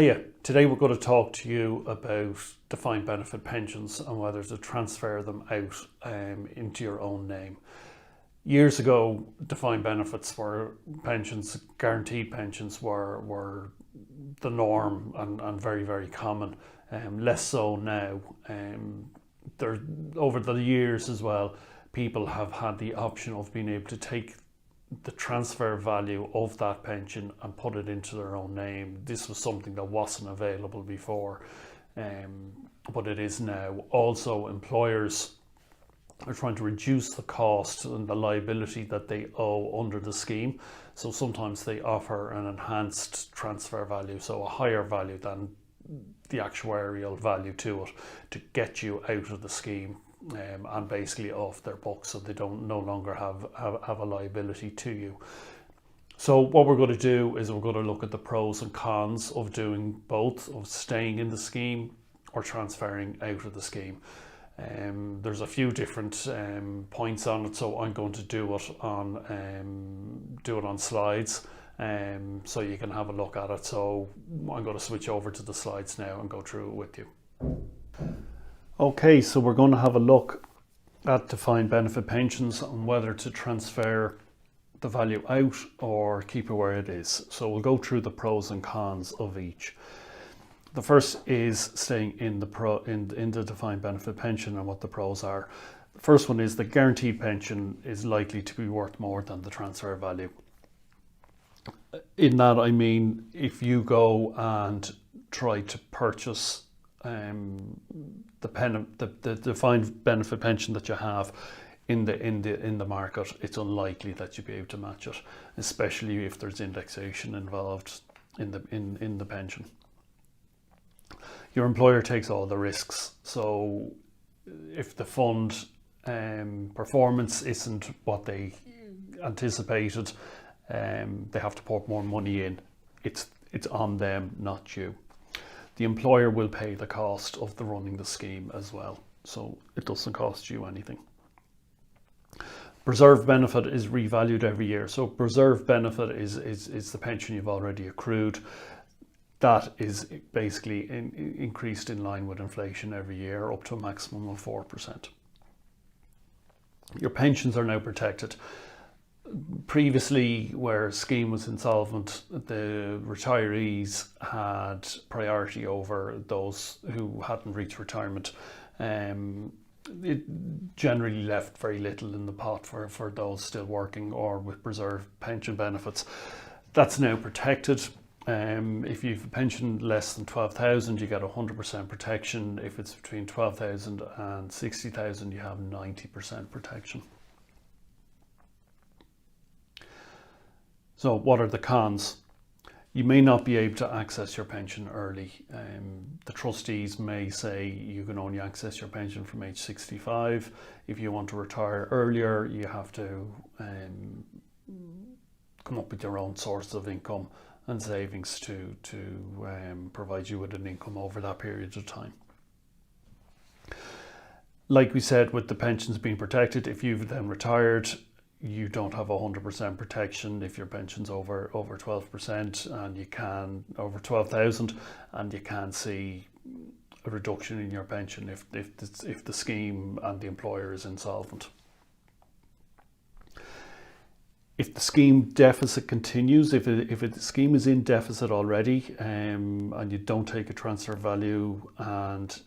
Yeah, today we're going to talk to you about defined benefit pensions and whether to transfer them out into your own name. Years ago, defined benefits were pensions, guaranteed pensions were the norm and very, very common. Less so now. There, over the years as well, people have had the option of being able to take the transfer value of that pension and put it into their own name. This was something that wasn't available before, but it is now. Also, employers are trying to reduce the cost and the liability that they owe under the scheme. So sometimes they offer an enhanced transfer value, so a higher value than the actuarial value to it, to get you out of the scheme and basically off their books, so they don't no longer have a liability to you. So what we're going to do is we're going to look at the pros and cons of doing both, of staying in the scheme or transferring out of the scheme. There's a few different points on it, so I'm going to do it on slides, so you can have a look at it. So I'm going to switch over to the slides now and go through it with you. Okay, so we're going to have a look at defined benefit pensions and whether to transfer the value out or keep it where it is. So we'll go through the pros and cons of each. The first is staying in the defined benefit pension and what the pros are. The first one is the guaranteed pension is likely to be worth more than the transfer value. In that, I mean, if you go and try to purchase the defined benefit pension that you have in the market, it's unlikely that you'll be able to match it, especially if there's indexation involved in the pension. Your employer takes all the risks. So if the fund performance isn't what they anticipated, they have to put more money in. It's on them, not you. The employer will pay the cost of the running the scheme as well, so it doesn't cost you anything. Preserved benefit is revalued every year. So preserved benefit is the pension you've already accrued. That is basically increased in line with inflation every year, up to a maximum of 4%. Your pensions are now protected. Previously, where a scheme was insolvent, the retirees had priority over those who hadn't reached retirement. It generally left very little in the pot for those still working or with preserved pension benefits. That's now protected. If you've a pension less than 12,000, you get 100% protection. If it's between 12,000 and 60,000, you have 90% protection. So what are the cons? You may not be able to access your pension early. The trustees may say you can only access your pension from age 65. If you want to retire earlier, you have to come up with your own source of income and savings to provide you with an income over that period of time. Like we said, with the pensions being protected, if you've then retired, you don't have 100% protection if your pension's over 12% and you can over 12,000, and you can see a reduction in your pension if the scheme and the employer is insolvent. If the scheme deficit continues, if the scheme is in deficit already, and you don't take a transfer value and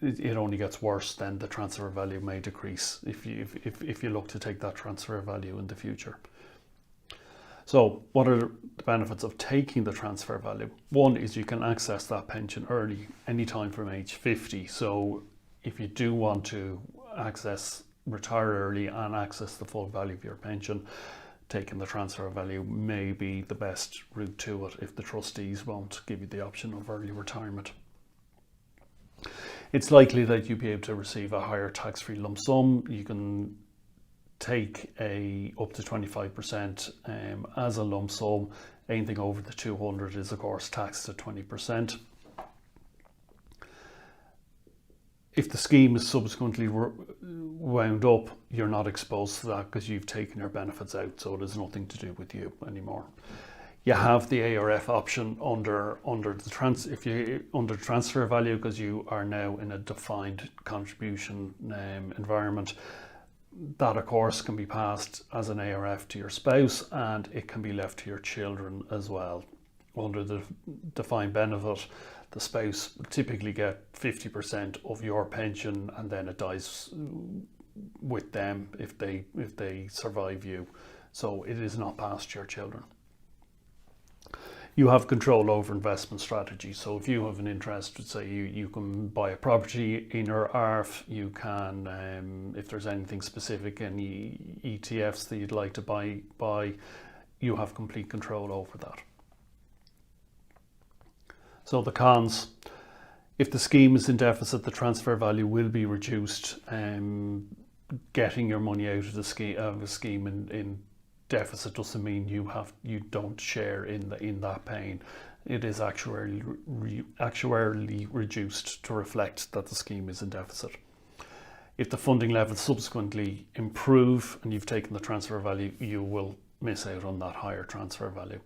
it only gets worse, then the transfer value may decrease if you look to take that transfer value in the future. So what are the benefits of taking the transfer value? One is you can access that pension early, anytime from age 50. So if you do want to retire early and access the full value of your pension, taking the transfer value may be the best route to it if the trustees won't give you the option of early retirement. It's likely that you'll be able to receive a higher tax-free lump sum. You can take up to 25% as a lump sum. Anything over the 200 is of course taxed at 20%. If the scheme is subsequently wound up, you're not exposed to that because you've taken your benefits out, so it has nothing to do with you anymore. You have the ARF option under the transfer value, because you are now in a defined contribution environment. That, of course, can be passed as an ARF to your spouse, and it can be left to your children as well. Under the defined benefit, the spouse will typically get 50% of your pension, and then it dies with them if they survive you. So it is not passed to your children. You have control over investment strategy. So if you have an interest, say you can buy a property in your ARF, you can, if there's anything specific, any ETFs that you'd like to buy, you have complete control over that. So the cons: if the scheme is in deficit, the transfer value will be reduced. Getting your money out of the scheme in deficit doesn't mean you don't share in that pain. It is actuarially reduced to reflect that the scheme is in deficit. If the funding levels subsequently improve and you've taken the transfer value, you will miss out on that higher transfer value.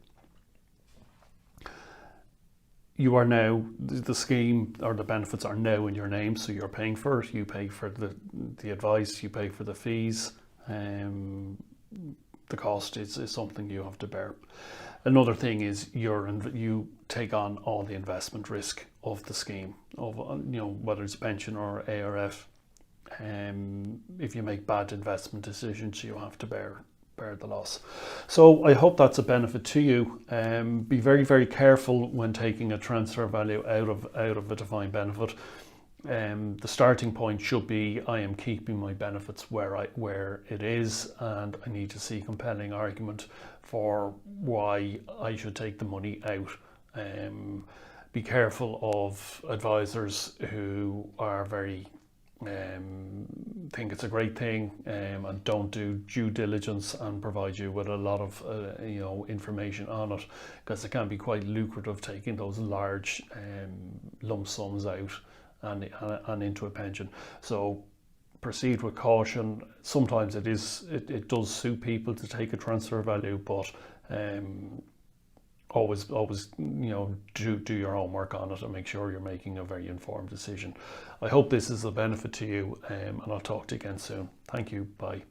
You are now, the scheme or the benefits are now in your name, so you're paying for it. You pay for the advice, you pay for the fees. The cost is something you have to bear. Another thing is you take on all the investment risk of the scheme, of whether it's pension or ARF. If you make bad investment decisions, you have to bear the loss. So I hope that's a benefit to you. Be very, very careful when taking a transfer value out of a defined benefit. The starting point should be, I am keeping my benefits where it is, and I need to see compelling argument for why I should take the money out. Be careful of advisors who are very think it's a great thing and don't do due diligence and provide you with a lot of information on it, because it can be quite lucrative taking those large lump sums out and into a pension. So proceed with caution. Sometimes it does suit people to take a transfer value, but always do your homework on it and make sure you're making a very informed decision. I hope this is a benefit to you, and I'll talk to you again soon. Thank you. Bye.